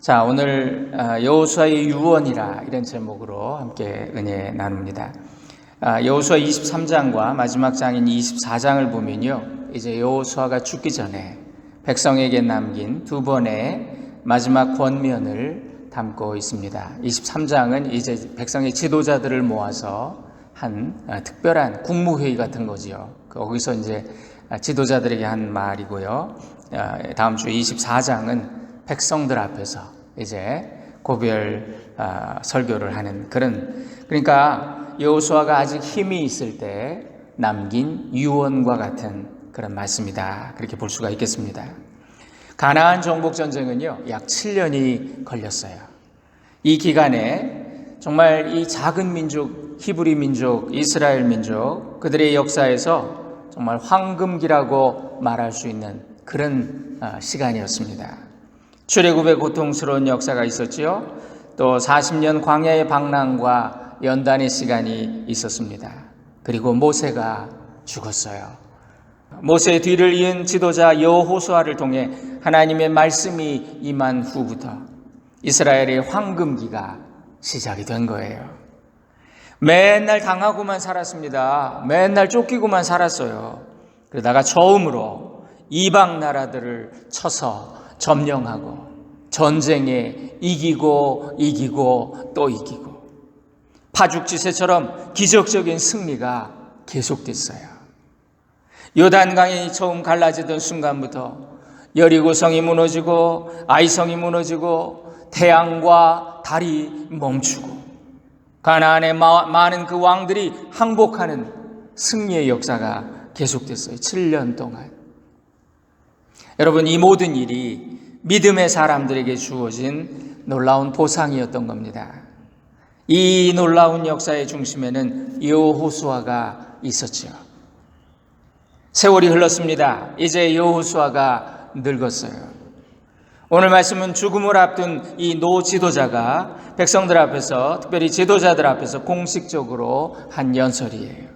자, 오늘 여호수아의 유언이라 이런 제목으로 함께 은혜 나눕니다. 여호수아 23장과 마지막 장인 24장을 보면요, 이제 여호수아가 죽기 전에 백성에게 남긴 두 번의 마지막 권면을 담고 있습니다. 23장은 이제 백성의 지도자들을 모아서 한 특별한 국무회의 같은 거지요. 거기서 이제 지도자들에게 한 말이고요. 다음 주 24장은 백성들 앞에서 이제 고별 설교를 하는 그러니까 여호수아가 아직 힘이 있을 때 남긴 유언과 같은 그런 말씀이다, 그렇게 볼 수가 있겠습니다. 가나안 정복 전쟁은요, 약 7년이 걸렸어요. 이 기간에 정말 이 작은 민족, 히브리 민족, 이스라엘 민족, 그들의 역사에서 정말 황금기라고 말할 수 있는 그런 시간이었습니다. 출애굽의 고통스러운 역사가 있었지요. 또 40년 광야의 방랑과 연단의 시간이 있었습니다. 그리고 모세가 죽었어요. 모세의 뒤를 이은 지도자 여호수아를 통해 하나님의 말씀이 임한 후부터 이스라엘의 황금기가 시작이 된 거예요. 맨날 당하고만 살았습니다. 맨날 쫓기고만 살았어요. 그러다가 처음으로 이방 나라들을 쳐서 점령하고 전쟁에 이기고 또 이기고 파죽지세처럼 기적적인 승리가 계속됐어요. 요단강이 처음 갈라지던 순간부터 여리고성이 무너지고 아이성이 무너지고 태양과 달이 멈추고 가나안의 많은 그 왕들이 항복하는 승리의 역사가 계속됐어요. 7년 동안. 여러분, 이 모든 일이 믿음의 사람들에게 주어진 놀라운 보상이었던 겁니다. 이 놀라운 역사의 중심에는 여호수아가 있었죠. 세월이 흘렀습니다. 이제 여호수아가 늙었어요. 오늘 말씀은 죽음을 앞둔 이 노 지도자가 백성들 앞에서, 특별히 지도자들 앞에서 공식적으로 한 연설이에요.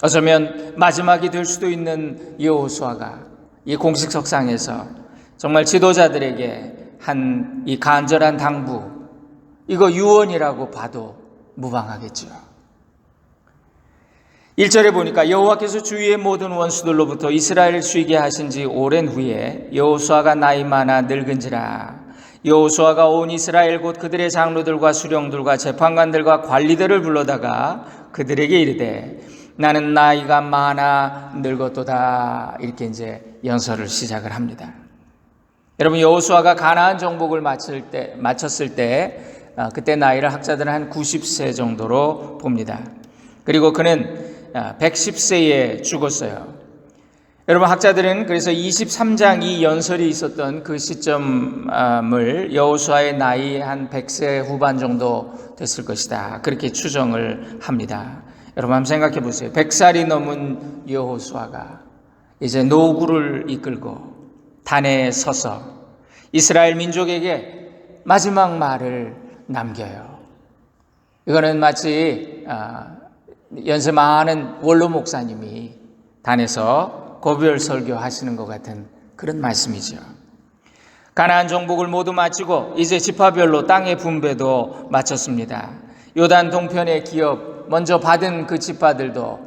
어쩌면 마지막이 될 수도 있는 여호수아가 이 공식석상에서 정말 지도자들에게 한 이 간절한 당부, 이거 유언이라고 봐도 무방하겠죠. 1절에 보니까 여호와께서 주위의 모든 원수들로부터 이스라엘을 쉬게 하신 지 오랜 후에 여호수아가 나이 많아 늙은지라 여호수아가 온 이스라엘 곧 그들의 장로들과 수령들과 재판관들과 관리들을 불러다가 그들에게 이르되 나는 나이가 많아 늙었도다, 이렇게 이제 연설을 시작을 합니다. 여러분, 여호수아가 가나안 정복을 마쳤을 때 그때 나이를 학자들은 한 90세 정도로 봅니다. 그리고 그는 110세에 죽었어요. 여러분, 학자들은 그래서 23장 이 연설이 있었던 그 시점을 여호수아의 나이 한 100세 후반 정도 됐을 것이다, 그렇게 추정을 합니다. 여러분, 한번 생각해 보세요. 100살이 넘은 여호수아가 이제 노구를 이끌고 단에 서서 이스라엘 민족에게 마지막 말을 남겨요. 이거는 마치 연세 많은 원로 목사님이 단에서 고별 설교하시는 것 같은 그런 말씀이죠. 가나안 정복을 모두 마치고 이제 지파별로 땅의 분배도 마쳤습니다. 요단 동편의 기업 먼저 받은 그 지파들도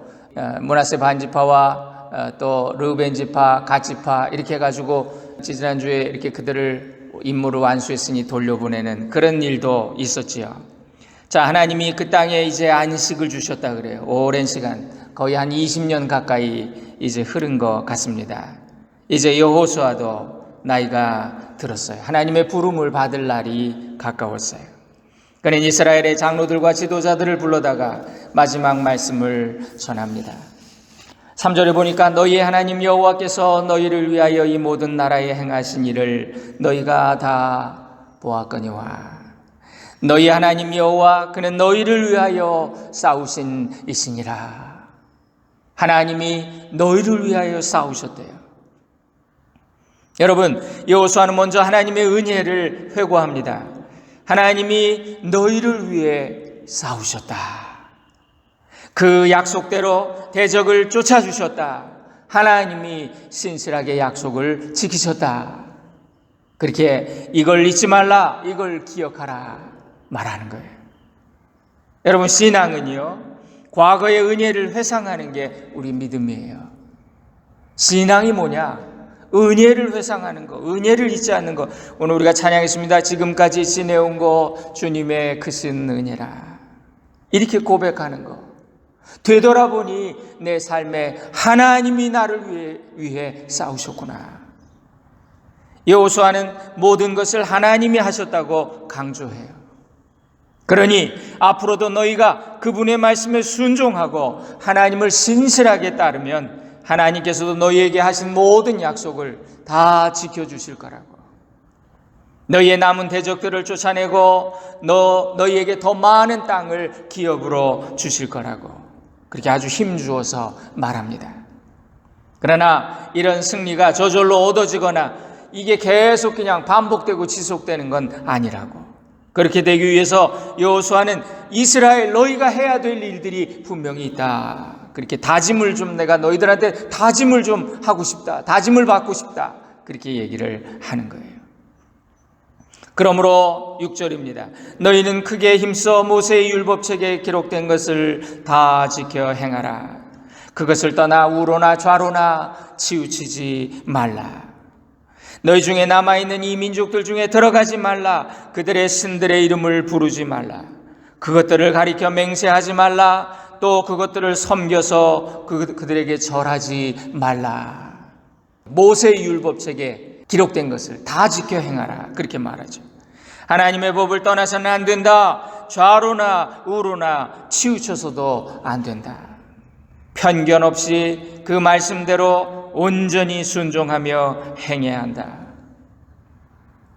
므낫세 반지파와 또 르우벤 지파, 갓 지파 이렇게 해가지고 지난주에 이렇게 그들을 임무를 완수했으니 돌려보내는 그런 일도 있었지요. 자, 하나님이 그 땅에 이제 안식을 주셨다 그래요. 오랜 시간, 거의 한 20년 가까이 이제 흐른 것 같습니다. 이제 여호수아도 나이가 들었어요. 하나님의 부름을 받을 날이 가까웠어요. 그는 이스라엘의 장로들과 지도자들을 불러다가 마지막 말씀을 전합니다. 3절에 보니까 너희의 하나님 여호와께서 너희를 위하여 이 모든 나라에 행하신 일을 너희가 다 보았거니와 너희 하나님 여호와 그는 너희를 위하여 싸우신 이시니라. 하나님이 너희를 위하여 싸우셨대요. 여러분, 여호수아는 먼저 하나님의 은혜를 회고합니다. 하나님이 너희를 위해 싸우셨다. 그 약속대로 대적을 쫓아주셨다. 하나님이 신실하게 약속을 지키셨다. 그렇게 이걸 잊지 말라, 이걸 기억하라 말하는 거예요. 여러분, 신앙은요, 과거의 은혜를 회상하는 게 우리 믿음이에요. 신앙이 뭐냐? 은혜를 회상하는 거, 은혜를 잊지 않는 거. 오늘 우리가 찬양했습니다. 지금까지 지내온 거 주님의 크신 은혜라. 이렇게 고백하는 거. 되돌아보니 내 삶에 하나님이 나를 위해 싸우셨구나. 여호수아는 모든 것을 하나님이 하셨다고 강조해요. 그러니 앞으로도 너희가 그분의 말씀에 순종하고 하나님을 신실하게 따르면 하나님께서도 너희에게 하신 모든 약속을 다 지켜주실 거라고. 너희의 남은 대적들을 쫓아내고 너희에게 더 많은 땅을 기업으로 주실 거라고. 그렇게 아주 힘주어서 말합니다. 그러나 이런 승리가 저절로 얻어지거나 이게 계속 그냥 반복되고 지속되는 건 아니라고. 그렇게 되기 위해서 여호수아는 이스라엘 너희가 해야 될 일들이 분명히 있다. 그렇게 다짐을 좀 내가 너희들한테 다짐을 좀 하고 싶다. 다짐을 받고 싶다. 그렇게 얘기를 하는 거예요. 그러므로 6절입니다. 너희는 크게 힘써 모세의 율법책에 기록된 것을 다 지켜 행하라. 그것을 떠나 우로나 좌로나 치우치지 말라. 너희 중에 남아있는 이 민족들 중에 들어가지 말라. 그들의 신들의 이름을 부르지 말라. 그것들을 가리켜 맹세하지 말라. 또 그것들을 섬겨서 그들에게 절하지 말라. 모세의 율법책에 기록된 것을 다 지켜 행하라. 그렇게 말하죠. 하나님의 법을 떠나서는 안 된다. 좌로나 우로나 치우쳐서도 안 된다. 편견 없이 그 말씀대로 온전히 순종하며 행해야 한다.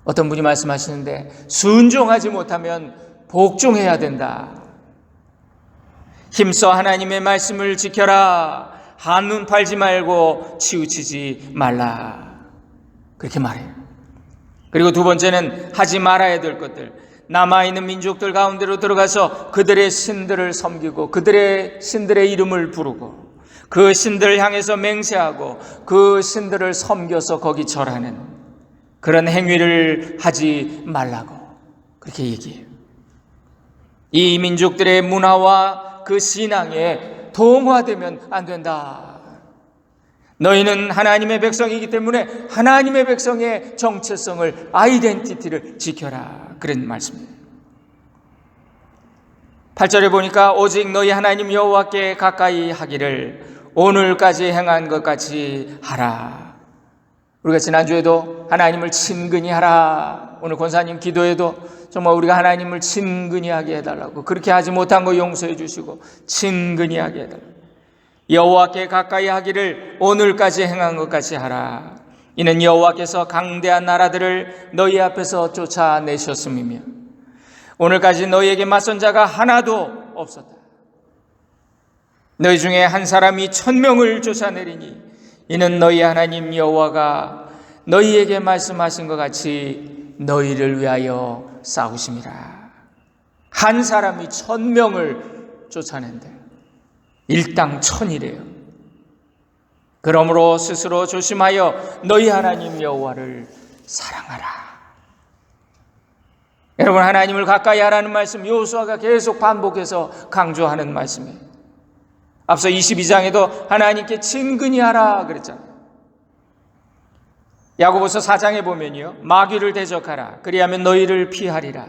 어떤 분이 말씀하시는데 순종하지 못하면 복종해야 된다. 힘써 하나님의 말씀을 지켜라. 한눈 팔지 말고 치우치지 말라. 그렇게 말해요. 그리고 두 번째는 하지 말아야 될 것들. 남아있는 민족들 가운데로 들어가서 그들의 신들을 섬기고 그들의 신들의 이름을 부르고 그 신들을 향해서 맹세하고 그 신들을 섬겨서 거기 절하는 그런 행위를 하지 말라고 그렇게 얘기해요. 이 민족들의 문화와 그 신앙에 동화되면 안 된다. 너희는 하나님의 백성이기 때문에 하나님의 백성의 정체성을, 아이덴티티를 지켜라. 그런 말씀입니다. 8절에 보니까 오직 너희 하나님 여호와께 가까이 하기를 오늘까지 행한 것 같이 하라. 우리가 지난주에도 하나님을 친근히 하라. 오늘 권사님 기도에도 정말 우리가 하나님을 친근히 하게 해달라고, 그렇게 하지 못한 거 용서해 주시고 친근히 하게 해달라고. 여호와께 가까이 하기를 오늘까지 행한 것 같이 하라. 이는 여호와께서 강대한 나라들을 너희 앞에서 쫓아내셨음이며 오늘까지 너희에게 맞선 자가 하나도 없었다. 너희 중에 한 사람이 1000명을 쫓아내리니 이는 너희 하나님 여호와가 너희에게 말씀하신 것 같이 너희를 위하여 싸우심이라. 한 사람이 1000명을 쫓아낸대. 일당 1000이래요. 그러므로 스스로 조심하여 너희 하나님 여호와를 사랑하라. 여러분, 하나님을 가까이 하라는 말씀 여호수아가 계속 반복해서 강조하는 말씀이에요. 앞서 22장에도 하나님께 친근히 하라 그랬잖아요. 야고보서 4장에 보면요, 마귀를 대적하라 그리하면 너희를 피하리라.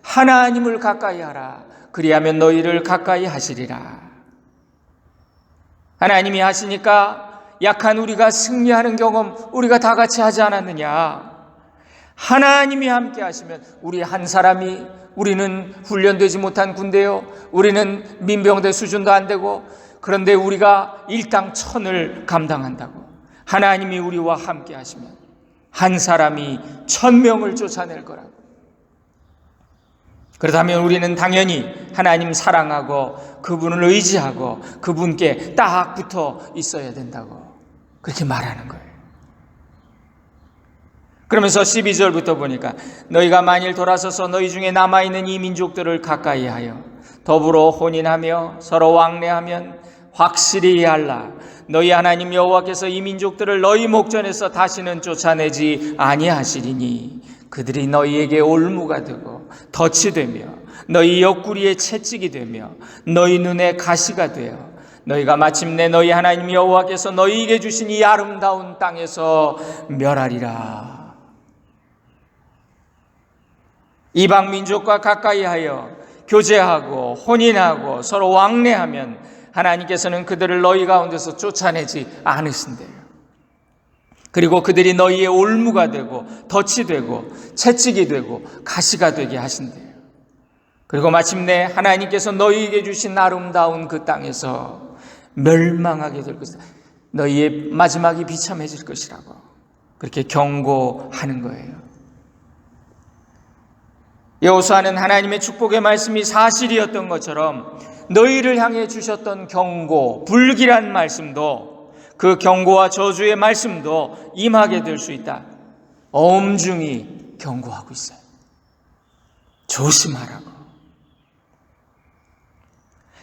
하나님을 가까이 하라 그리하면 너희를 가까이 하시리라. 하나님이 하시니까 약한 우리가 승리하는 경험 우리가 다 같이 하지 않았느냐. 하나님이 함께 하시면 우리 한 사람이, 우리는 훈련되지 못한 군대요, 우리는 민병대 수준도 안 되고, 그런데 우리가 일당 1000을 감당한다고. 하나님이 우리와 함께 하시면 한 사람이 1000명을 쫓아낼 거라고. 그렇다면 우리는 당연히 하나님 사랑하고 그분을 의지하고 그분께 딱 붙어 있어야 된다고 그렇게 말하는 거예요. 그러면서 12절부터 보니까 너희가 만일 돌아서서 너희 중에 남아있는 이 민족들을 가까이 하여 더불어 혼인하며 서로 왕래하면 확실히 알라. 너희 하나님 여호와께서 이 민족들을 너희 목전에서 다시는 쫓아내지 아니하시리니 그들이 너희에게 올무가 되고 덫이 되며 너희 옆구리에 채찍이 되며 너희 눈에 가시가 되어 너희가 마침내 너희 하나님 여호와께서 너희에게 주신 이 아름다운 땅에서 멸하리라. 이방 민족과 가까이하여 교제하고 혼인하고 서로 왕래하면 하나님께서는 그들을 너희 가운데서 쫓아내지 않으신대요. 그리고 그들이 너희의 올무가 되고 덫이 되고 채찍이 되고 가시가 되게 하신대요. 그리고 마침내 하나님께서 너희에게 주신 아름다운 그 땅에서 멸망하게 될 것이다. 너희의 마지막이 비참해질 것이라고 그렇게 경고하는 거예요. 여호수아는 하나님의 축복의 말씀이 사실이었던 것처럼 너희를 향해 주셨던 경고, 불길한 말씀도 그 경고와 저주의 말씀도 임하게 될 수 있다. 엄중히 경고하고 있어요. 조심하라고.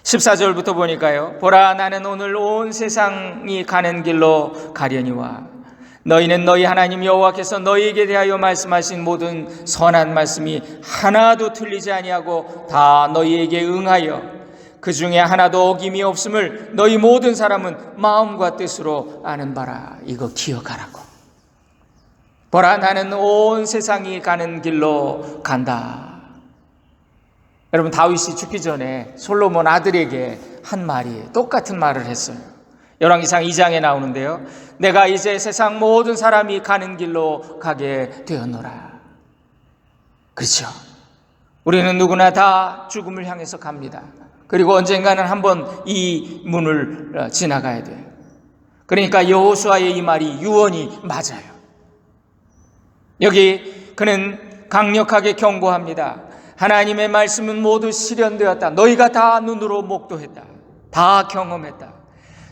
14절부터 보니까요. 보라, 나는 오늘 온 세상이 가는 길로 가려니와 너희는 너희 하나님 여호와께서 너희에게 대하여 말씀하신 모든 선한 말씀이 하나도 틀리지 아니하고 다 너희에게 응하여 그 중에 하나도 어김이 없음을 너희 모든 사람은 마음과 뜻으로 아는 바라. 이거 기억하라고. 보라, 나는 온 세상이 가는 길로 간다. 여러분, 다윗이 죽기 전에 솔로몬 아들에게 한 말이 똑같은 말을 했어요. 열왕기상 2장에 나오는데요. 내가 이제 세상 모든 사람이 가는 길로 가게 되었노라. 그렇죠. 우리는 누구나 다 죽음을 향해서 갑니다. 그리고 언젠가는 한번 이 문을 지나가야 돼요. 그러니까 여호수아의 이 말이 유언이 맞아요. 여기 그는 강력하게 경고합니다. 하나님의 말씀은 모두 실현되었다. 너희가 다 눈으로 목도했다. 다 경험했다.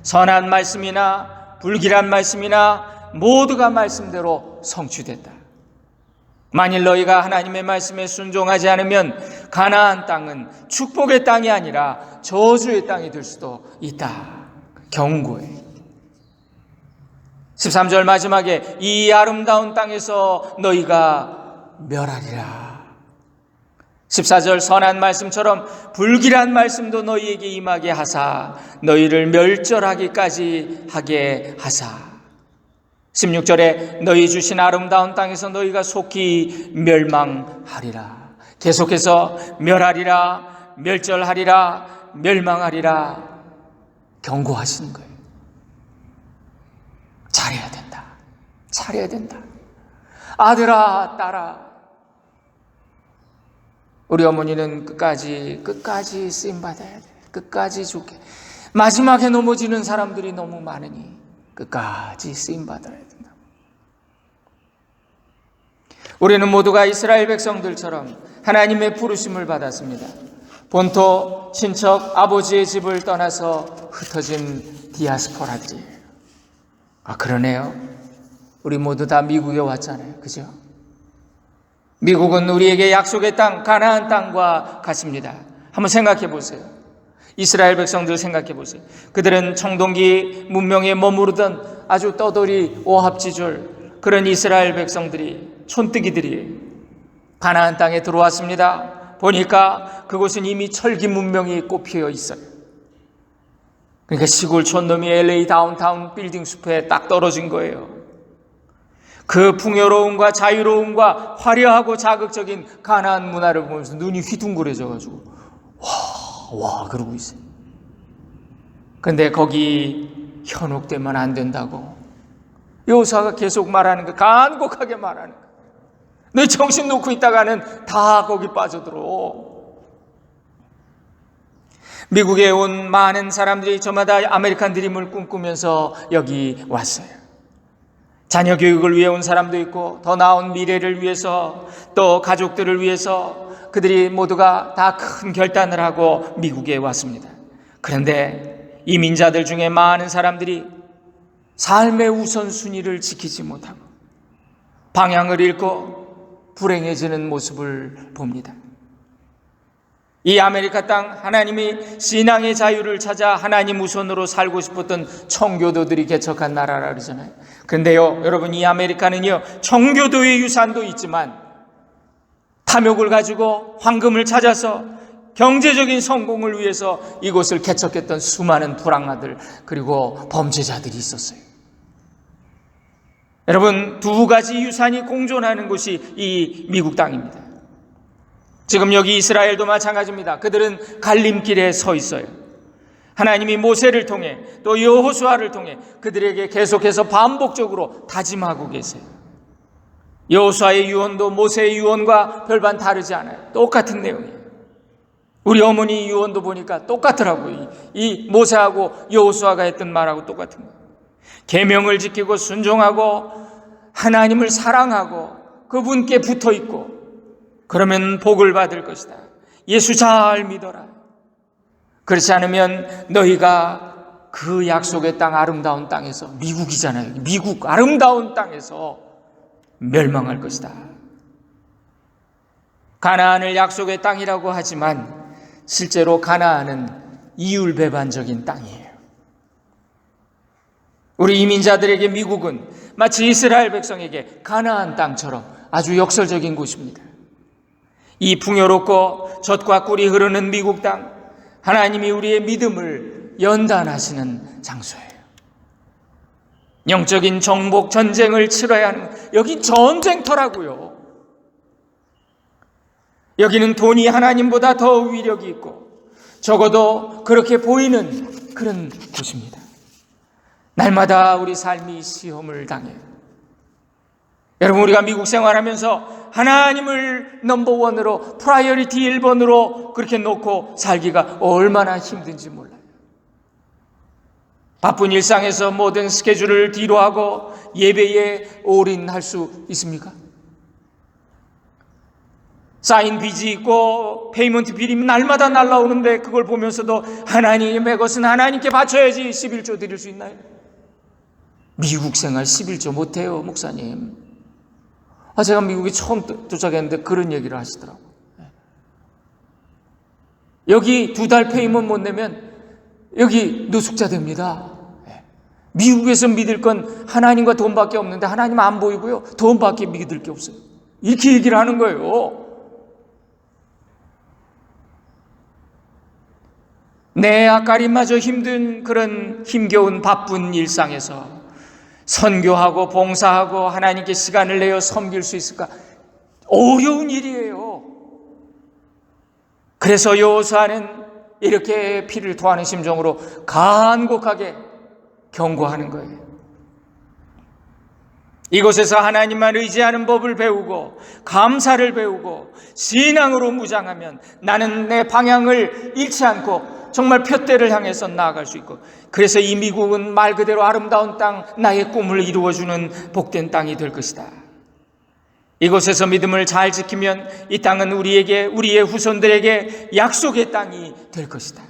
선한 말씀이나 불길한 말씀이나 모두가 말씀대로 성취됐다. 만일 너희가 하나님의 말씀에 순종하지 않으면 가나안 땅은 축복의 땅이 아니라 저주의 땅이 될 수도 있다. 경고해. 13절 마지막에 이 아름다운 땅에서 너희가 멸하리라. 14절 선한 말씀처럼 불길한 말씀도 너희에게 임하게 하사 너희를 멸절하기까지 하게 하사 16절에 너희 주신 아름다운 땅에서 너희가 속히 멸망하리라. 계속해서 멸하리라, 멸절하리라, 멸망하리라 경고하시는 거예요. 잘해야 된다. 잘해야 된다. 아들아, 딸아. 우리 어머니는 끝까지 쓰임받아야 돼. 끝까지 죽게. 마지막에 넘어지는 사람들이 너무 많으니 끝까지 쓰임받아야 된다. 우리는 모두가 이스라엘 백성들처럼 하나님의 부르심을 받았습니다. 본토, 친척, 아버지의 집을 떠나서 흩어진 디아스포라들이에요. 아, 그러네요. 우리 모두 다 미국에 왔잖아요. 그죠? 미국은 우리에게 약속의 땅, 가나안 땅과 같습니다. 한번 생각해 보세요. 이스라엘 백성들 생각해 보세요. 그들은 청동기 문명에 머무르던 아주 떠돌이 오합지졸 그런 이스라엘 백성들이, 촌뜨기들이 가나안 땅에 들어왔습니다. 보니까 그곳은 이미 철기 문명이 꽃피어 있어요. 그러니까 시골 촌놈이 LA 다운타운 빌딩 숲에 딱 떨어진 거예요. 그 풍요로움과 자유로움과 화려하고 자극적인 가나안 문화를 보면서 눈이 휘둥그레져가지고 와 그러고 있어요. 근데 거기 현혹되면 안 된다고 여호수아가 계속 말하는 거, 간곡하게 말하는 거. 너 정신 놓고 있다가는 다 거기 빠져들어. 미국에 온 많은 사람들이 저마다 아메리칸 드림을 꿈꾸면서 여기 왔어요. 자녀 교육을 위해 온 사람도 있고 더 나은 미래를 위해서 또 가족들을 위해서 그들이 모두가 다 큰 결단을 하고 미국에 왔습니다. 그런데 이민자들 중에 많은 사람들이 삶의 우선순위를 지키지 못하고 방향을 잃고 불행해지는 모습을 봅니다. 이 아메리카 땅, 하나님이 신앙의 자유를 찾아 하나님 우선으로 살고 싶었던 청교도들이 개척한 나라라 그러잖아요. 그런데요, 여러분, 이 아메리카는요, 청교도의 유산도 있지만 탐욕을 가지고 황금을 찾아서 경제적인 성공을 위해서 이곳을 개척했던 수많은 불황아들 그리고 범죄자들이 있었어요. 여러분, 두 가지 유산이 공존하는 곳이 이 미국 땅입니다. 지금 여기 이스라엘도 마찬가지입니다. 그들은 갈림길에 서 있어요. 하나님이 모세를 통해 또 여호수아를 통해 그들에게 계속해서 반복적으로 다짐하고 계세요. 여호수아의 유언도 모세의 유언과 별반 다르지 않아요. 똑같은 내용이에요. 우리 어머니 유언도 보니까 똑같더라고요. 이 모세하고 여호수아가 했던 말하고 똑같은 거예요. 계명을 지키고 순종하고 하나님을 사랑하고 그분께 붙어 있고 그러면 복을 받을 것이다. 예수 잘 믿어라. 그렇지 않으면 너희가 그 약속의 땅, 아름다운 땅에서, 미국이잖아요. 미국 아름다운 땅에서 멸망할 것이다. 가나안을 약속의 땅이라고 하지만 실제로 가나안은 이율배반적인 땅이에요. 우리 이민자들에게 미국은 마치 이스라엘 백성에게 가나안 땅처럼 아주 역설적인 곳입니다. 이 풍요롭고 젖과 꿀이 흐르는 미국 땅, 하나님이 우리의 믿음을 연단하시는 장소예요. 영적인 정복 전쟁을 치러야 하는, 여긴 전쟁터라고요. 여기는 돈이 하나님보다 더 위력이 있고 적어도 그렇게 보이는 그런 곳입니다. 날마다 우리 삶이 시험을 당해요. 여러분, 우리가 미국 생활하면서 하나님을 넘버원으로, 프라이어리티 1번으로 그렇게 놓고 살기가 얼마나 힘든지 몰라요. 바쁜 일상에서 모든 스케줄을 뒤로 하고 예배에 올인할 수 있습니까? 쌓인 빚이 있고 페이먼트 비리면 날마다 날라오는데 그걸 보면서도 하나님의 것은 하나님께 바쳐야지 11조 드릴 수 있나요? 미국 생활 11조 못해요, 목사님. 제가 미국에 처음 도착했는데 그런 얘기를 하시더라고요. 여기 2달 페이먼트 못 내면 여기 노숙자 됩니다. 미국에서 믿을 건 하나님과 돈밖에 없는데 하나님 안 보이고요, 돈밖에 믿을 게 없어요. 이렇게 얘기를 하는 거예요. 내 앞가림마저 힘든 그런 힘겨운 바쁜 일상에서 선교하고 봉사하고 하나님께 시간을 내어 섬길 수 있을까? 어려운 일이에요. 그래서 여호수아는 이렇게 피를 토하는 심정으로 간곡하게 경고하는 거예요. 이곳에서 하나님만 의지하는 법을 배우고 감사를 배우고 신앙으로 무장하면 나는 내 방향을 잃지 않고 정말 푯대를 향해서 나아갈 수 있고, 그래서 이 미국은 말 그대로 아름다운 땅, 나의 꿈을 이루어주는 복된 땅이 될 것이다. 이곳에서 믿음을 잘 지키면 이 땅은 우리에게, 우리의 후손들에게 약속의 땅이 될 것이다.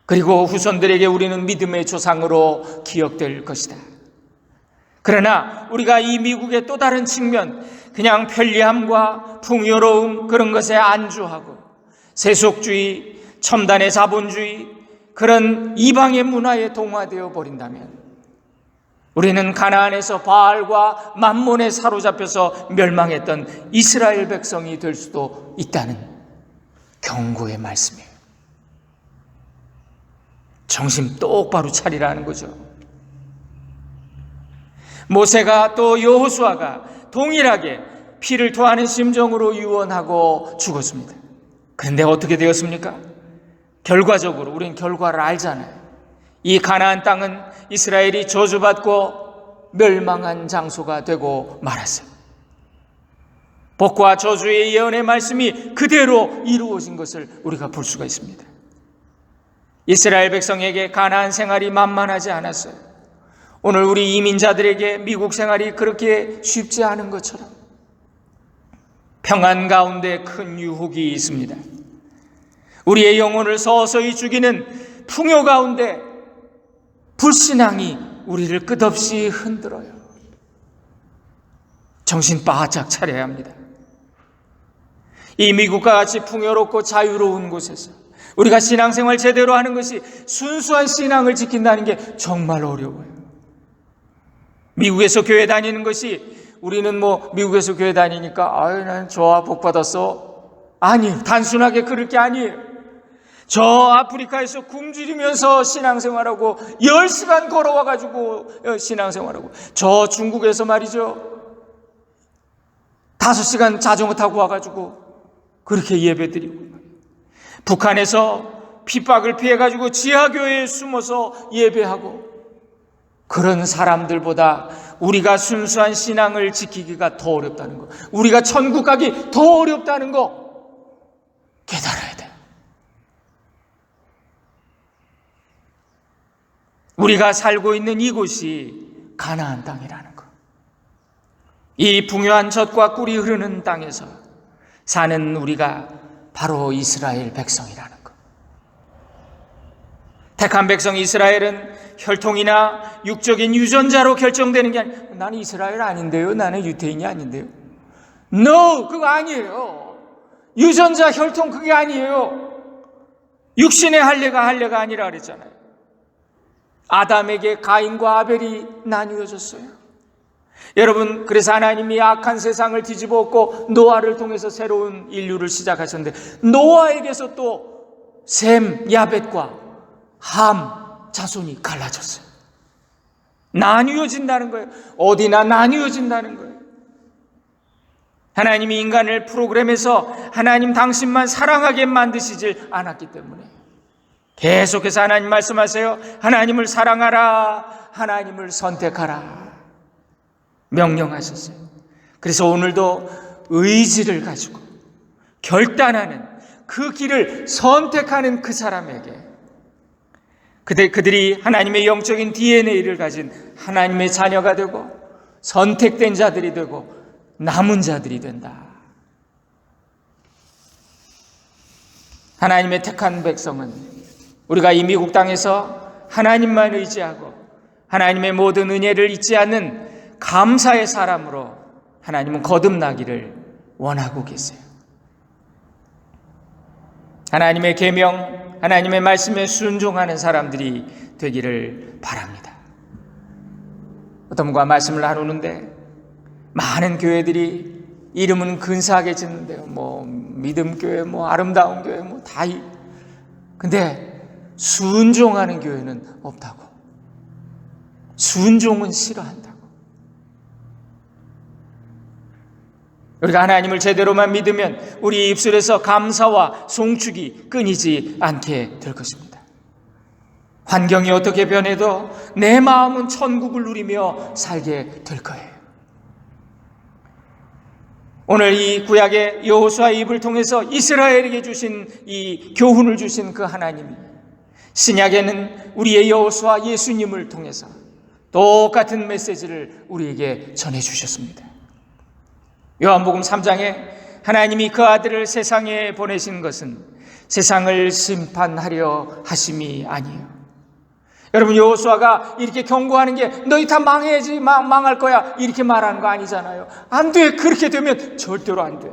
그리고 후손들에게 우리는 믿음의 조상으로 기억될 것이다. 그러나 우리가 이 미국의 또 다른 측면, 그냥 편리함과 풍요로움 그런 것에 안주하고 세속주의, 첨단의 자본주의, 그런 이방의 문화에 동화되어 버린다면 우리는 가나안에서 바알과 만몬에 사로잡혀서 멸망했던 이스라엘 백성이 될 수도 있다는 경고의 말씀이에요. 정신 똑바로 차리라는 거죠. 모세가 또 여호수아가 동일하게 피를 토하는 심정으로 유언하고 죽었습니다. 그런데 어떻게 되었습니까? 결과적으로 우리는 결과를 알잖아요. 이 가나안 땅은 이스라엘이 저주받고 멸망한 장소가 되고 말았어요. 복과 저주의 예언의 말씀이 그대로 이루어진 것을 우리가 볼 수가 있습니다. 이스라엘 백성에게 가나안 생활이 만만하지 않았어요. 오늘 우리 이민자들에게 미국 생활이 그렇게 쉽지 않은 것처럼 평안 가운데 큰 유혹이 있습니다. 우리의 영혼을 서서히 죽이는 풍요 가운데 불신앙이 우리를 끝없이 흔들어요. 정신 바짝 차려야 합니다. 이 미국과 같이 풍요롭고 자유로운 곳에서 우리가 신앙생활 제대로 하는 것이, 순수한 신앙을 지킨다는 게 정말 어려워요. 미국에서 교회 다니는 것이, 우리는 미국에서 교회 다니니까 난 좋아, 복 받았어. 아니에요. 단순하게 그럴 게 아니에요. 저 아프리카에서 굶주리면서 신앙생활하고 10시간 걸어와가지고 신앙생활하고, 저 중국에서 말이죠 5시간 자전거 타고 와가지고 그렇게 예배드리고, 북한에서 핍박을 피해가지고 지하교회에 숨어서 예배하고, 그런 사람들보다 우리가 순수한 신앙을 지키기가 더 어렵다는 거, 우리가 천국 가기 더 어렵다는 거 깨달아야 돼요. 우리가 살고 있는 이곳이 가나안 땅이라는 것, 이 풍요한 젖과 꿀이 흐르는 땅에서 사는 우리가 바로 이스라엘 백성이라는 것. 택한 백성 이스라엘은 혈통이나 육적인 유전자로 결정되는 게 아니에요. 나는 이스라엘 아닌데요, 나는 유태인이 아닌데요. No, 그거 아니에요. 유전자, 혈통 그게 아니에요. 육신의 할례가 아니라 그랬잖아요. 아담에게 가인과 아벨이 나뉘어졌어요. 여러분, 그래서 하나님이 악한 세상을 뒤집어 엎고 노아를 통해서 새로운 인류를 시작하셨는데, 노아에게서 또 셈, 야벳과 함 자손이 갈라졌어요. 나뉘어진다는 거예요. 어디나 나뉘어진다는 거예요. 하나님이 인간을 프로그램에서 하나님 당신만 사랑하게 만드시질 않았기 때문에 계속해서 하나님 말씀하세요. 하나님을 사랑하라, 하나님을 선택하라 명령하셨어요. 그래서 오늘도 의지를 가지고 결단하는, 그 길을 선택하는 그 사람에게 그들이 하나님의 영적인 DNA를 가진 하나님의 자녀가 되고 선택된 자들이 되고 남은 자들이 된다. 하나님의 택한 백성은 우리가 이 미국 땅에서 하나님만 의지하고 하나님의 모든 은혜를 잊지 않는 감사의 사람으로 하나님은 거듭나기를 원하고 계세요. 하나님의 계명, 하나님의 말씀에 순종하는 사람들이 되기를 바랍니다. 어떤 분과 말씀을 나누는데 많은 교회들이 이름은 근사하게 짓는데요. 믿음교회, 아름다운 교회, 다. 근데 순종하는 교회는 없다고. 순종은 싫어한다고. 우리가 하나님을 제대로만 믿으면 우리 입술에서 감사와 송축이 끊이지 않게 될 것입니다. 환경이 어떻게 변해도 내 마음은 천국을 누리며 살게 될 거예요. 오늘 이 구약의 여호수아의 입을 통해서 이스라엘에게 주신 이 교훈을 주신 그 하나님이 신약에는 우리의 여호수아 예수님을 통해서 똑같은 메시지를 우리에게 전해주셨습니다. 요한복음 3장에 하나님이 그 아들을 세상에 보내신 것은 세상을 심판하려 하심이 아니에요. 여러분, 여호수아가 이렇게 경고하는 게 너희 다 망해야지, 망할 거야 이렇게 말하는 거 아니잖아요. 안 돼. 그렇게 되면 절대로 안 돼.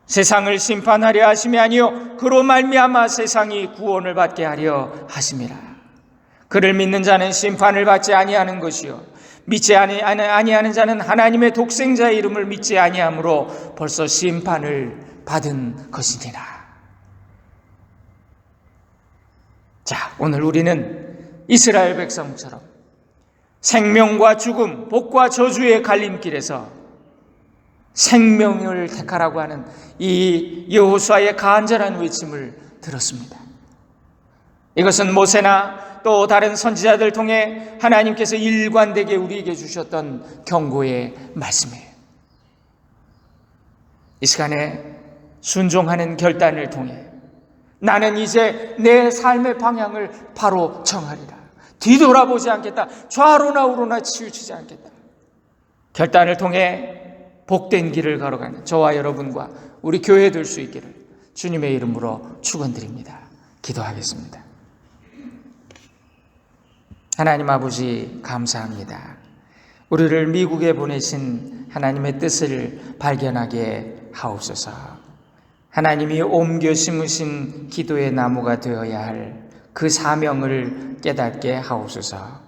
세상을 심판하려 하심이 아니요 그로 말미암아 세상이 구원을 받게 하려 하심이라. 그를 믿는 자는 심판을 받지 아니하는 것이요 믿지 아니하는 자는 하나님의 독생자의 이름을 믿지 아니하므로 벌써 심판을 받은 것이니라. 자, 오늘 우리는 이스라엘 백성처럼 생명과 죽음, 복과 저주의 갈림길에서 생명을 택하라고 하는 이 여호수아의 간절한 외침을 들었습니다. 이것은 모세나 또 다른 선지자들 통해 하나님께서 일관되게 우리에게 주셨던 경고의 말씀이에요. 이 시간에 순종하는 결단을 통해 나는 이제 내 삶의 방향을 바로 정하리라. 뒤돌아보지 않겠다. 좌로나 우로나 치우치지 않겠다. 결단을 통해 복된 길을 걸어가는 저와 여러분과 우리 교회 될 수 있기를 주님의 이름으로 축원드립니다. 기도하겠습니다. 하나님 아버지, 감사합니다. 우리를 미국에 보내신 하나님의 뜻을 발견하게 하옵소서. 하나님이 옮겨 심으신 기도의 나무가 되어야 할 그 사명을 깨닫게 하옵소서.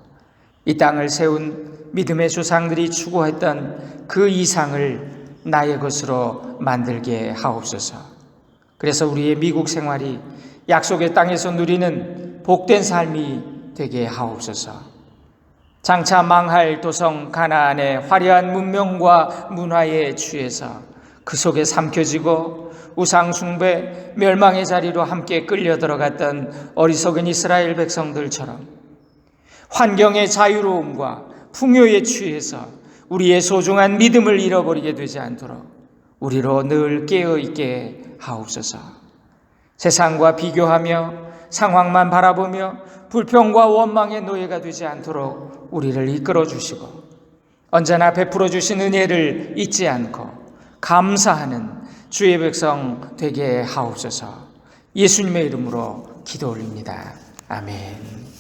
이 땅을 세운 믿음의 조상들이 추구했던 그 이상을 나의 것으로 만들게 하옵소서. 그래서 우리의 미국 생활이 약속의 땅에서 누리는 복된 삶이 되게 하옵소서. 장차 망할 도성 가나안의 화려한 문명과 문화에 취해서 그 속에 삼켜지고 우상 숭배, 멸망의 자리로 함께 끌려 들어갔던 어리석은 이스라엘 백성들처럼 환경의 자유로움과 풍요에 취해서 우리의 소중한 믿음을 잃어버리게 되지 않도록 우리로 늘 깨어있게 하옵소서. 세상과 비교하며 상황만 바라보며 불평과 원망의 노예가 되지 않도록 우리를 이끌어 주시고 언제나 베풀어 주신 은혜를 잊지 않고 감사하는 주의 백성 되게 하옵소서. 예수님의 이름으로 기도 올립니다. 아멘.